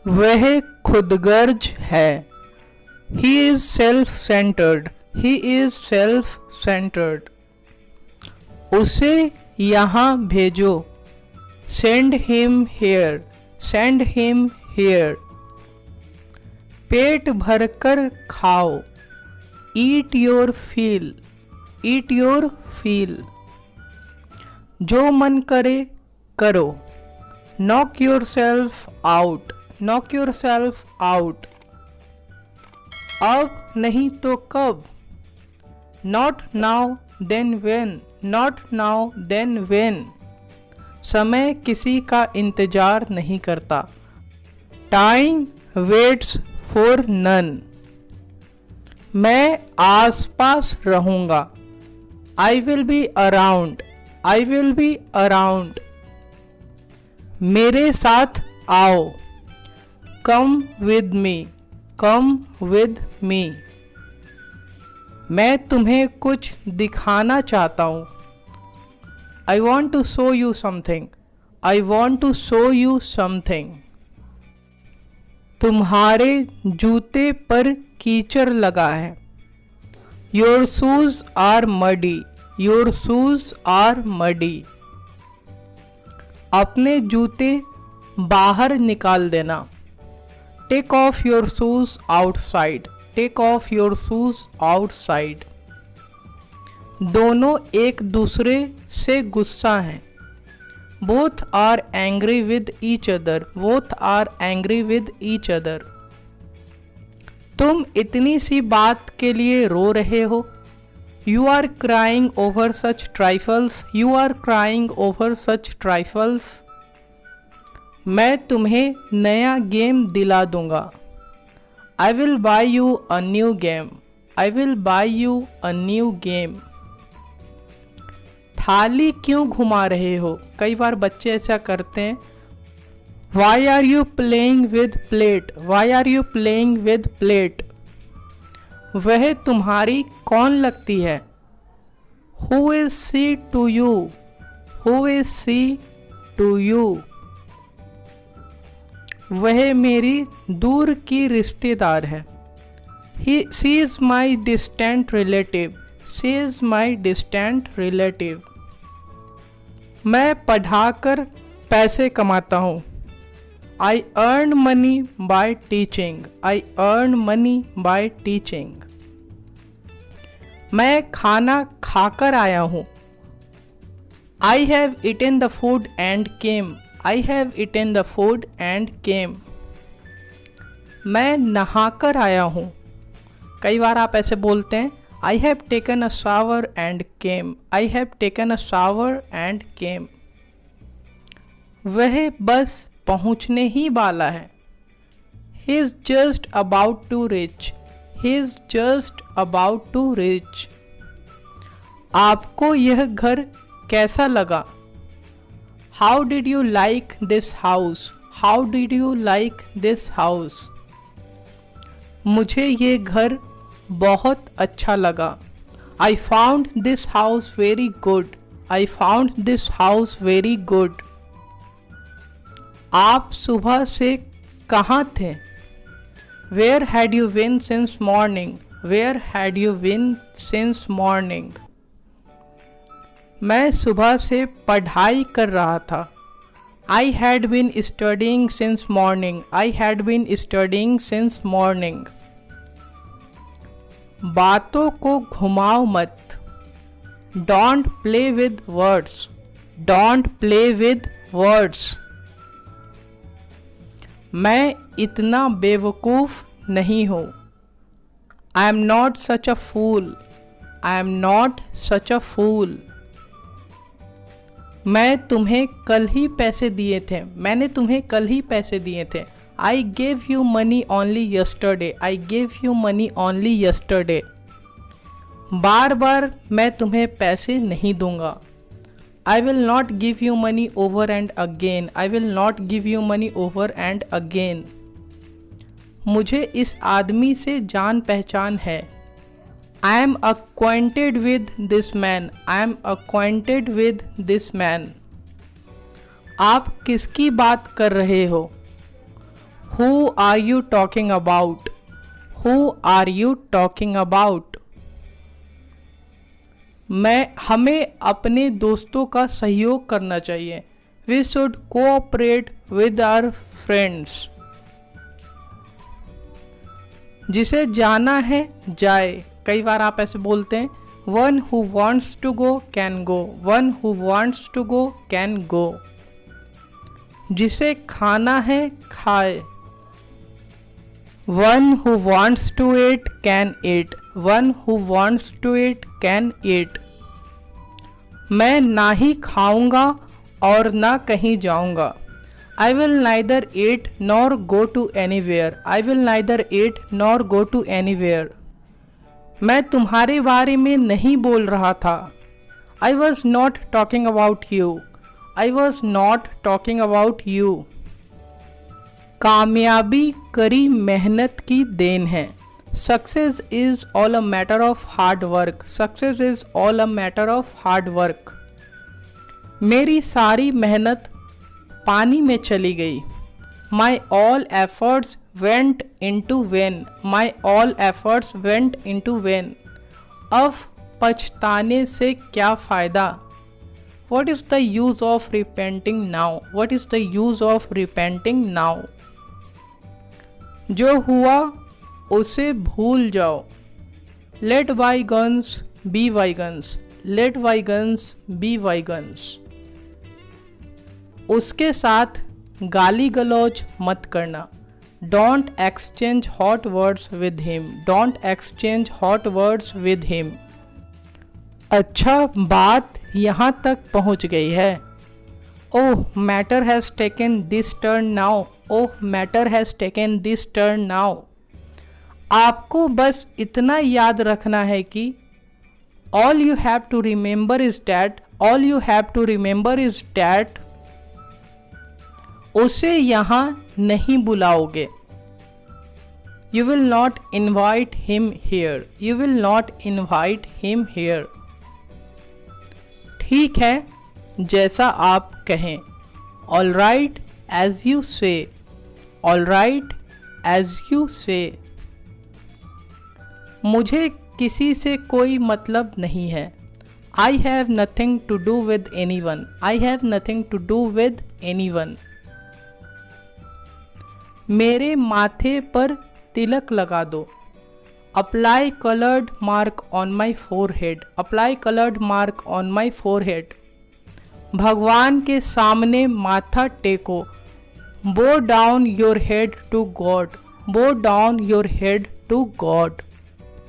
वह खुदगर्ज है। He is self centred. He is self centred. उसे यहाँ भेजो। Send him here. Send him here. पेट भरकर खाओ। Eat your fill. Eat your fill. जो मन करे करो। नॉक योर सेल्फ आउट। नॉक योर सेल्फ आउट। अब नहीं तो कब। Not now then when. Not now then when. समय किसी का इंतजार नहीं करता। Time waits for none. मैं आसपास रहूँगा। I will be around. I will be around. मेरे साथ आओ। Come with me. Come with me. मैं तुम्हें कुछ दिखाना चाहता हूँ। I want to show you something. I want to show you something. तुम्हारे जूते पर कीचड़ लगा है। Your shoes are muddy. Your shoes are muddy. अपने जूते बाहर निकाल देना। Take off your shoes outside. Take off your shoes outside. दोनों एक दूसरे से गुस्सा हैं। Both are angry with each other. Both are angry with each other. तुम इतनी सी बात के लिए रो रहे हो। You are crying over such trifles. You are crying over such trifles. मैं तुम्हें नया गेम दिला दूंगा। I will buy you a new game. I will buy you a new game. थाली क्यों घुमा रहे हो। कई बार बच्चे ऐसा करते हैं। Why are you playing with plate. Why are you playing with plate. वह तुम्हारी कौन लगती है। Who is she to you. Who is she to you. वह मेरी दूर की रिश्तेदार है। She is my distant relative. She is my distant relative. मैं पढ़ाकर पैसे कमाता हूँ। I earn money by teaching. I earn money by teaching. मैं खाना खाकर आया हूँ। I have eaten the food and came. I have eaten the food and came. मैं नहाकर आया हूँ। कई बार आप ऐसे बोलते हैं। I have taken a shower and came. I have taken a shower and came. वह बस पहुँचने ही वाला है। He is just about to reach. He is just about to reach. आपको यह घर कैसा लगा। How did you like this house. How did you like this house. मुझे ये घर बहुत अच्छा लगा। I found this house very good. I found this house very good. आप सुबह से कहाँ थे। Where had you been since morning. Where had you been since morning. मैं सुबह से पढ़ाई कर रहा था। I had been studying since morning. I had been studying since morning. बातों को घुमाओ मत। Don't play with words. Don't play with words. मैं इतना बेवकूफ़ नहीं हूँ। I am not such a fool. I am not such a fool. मैं तुम्हें कल ही पैसे दिए थे। मैंने तुम्हें कल ही पैसे दिए थे। I gave you money only yesterday. I gave you money only yesterday. बार बार मैं तुम्हें पैसे नहीं दूंगा। I will not give you money over and again. I will not give you money over and again. मुझे इस आदमी से जान पहचान है। I am acquainted with this man. I am acquainted with this man. आप किसकी बात कर रहे हो। Who are you talking about? Who are you talking about? हमें अपने दोस्तों का सहयोग करना चाहिए. We should cooperate with our friends. जिसे जाना है जाए. कई बार आप ऐसे बोलते हैं, One who wants to go can go. One who wants to go can go. जिसे खाना है खाए. One who wants to eat can eat. One who wants to eat can eat. मैं ना ही खाऊंगा और ना कहीं जाऊंगा. I will neither eat nor go to anywhere. I will neither eat nor go to anywhere. मैं तुम्हारे बारे में नहीं बोल रहा था. I was not talking about you. I was not talking about you. कामयाबी कड़ी मेहनत की देन है. Success is all a matter of hard work. Success is all a matter of hard work. मेरी सारी मेहनत पानी में चली गई. My all efforts went into vain. My all efforts went into vain. अब पछताने से क्या फ़ायदा? What is the use of repenting now? What is the use of repenting now? जो हुआ उसे भूल जाओ. Let bygones be bygones. Let bygones be bygones. उसके साथ गाली गलौज मत करना. Don't exchange hot words with him. Don't exchange hot words with him. अच्छा, बात यहाँ तक पहुँच गई है. Oh, matter has taken this turn now. Oh, matter has taken this turn now. आपको बस इतना याद रखना है कि all you have to remember is that. All you have to remember is that. उसे यहाँ नहीं बुलाओगे. You will not invite him here. You will not invite him here. ठीक है, जैसा आप कहें. All right, as you say. All right, as you say. मुझे किसी से कोई मतलब नहीं है. I have nothing to do with anyone. I have nothing to do with anyone. मेरे माथे पर तिलक लगा दो. Apply colored mark on my forehead. Apply colored mark on my forehead. भगवान के सामने माथा टेको. Bow down your head to God. Bow down your head to God.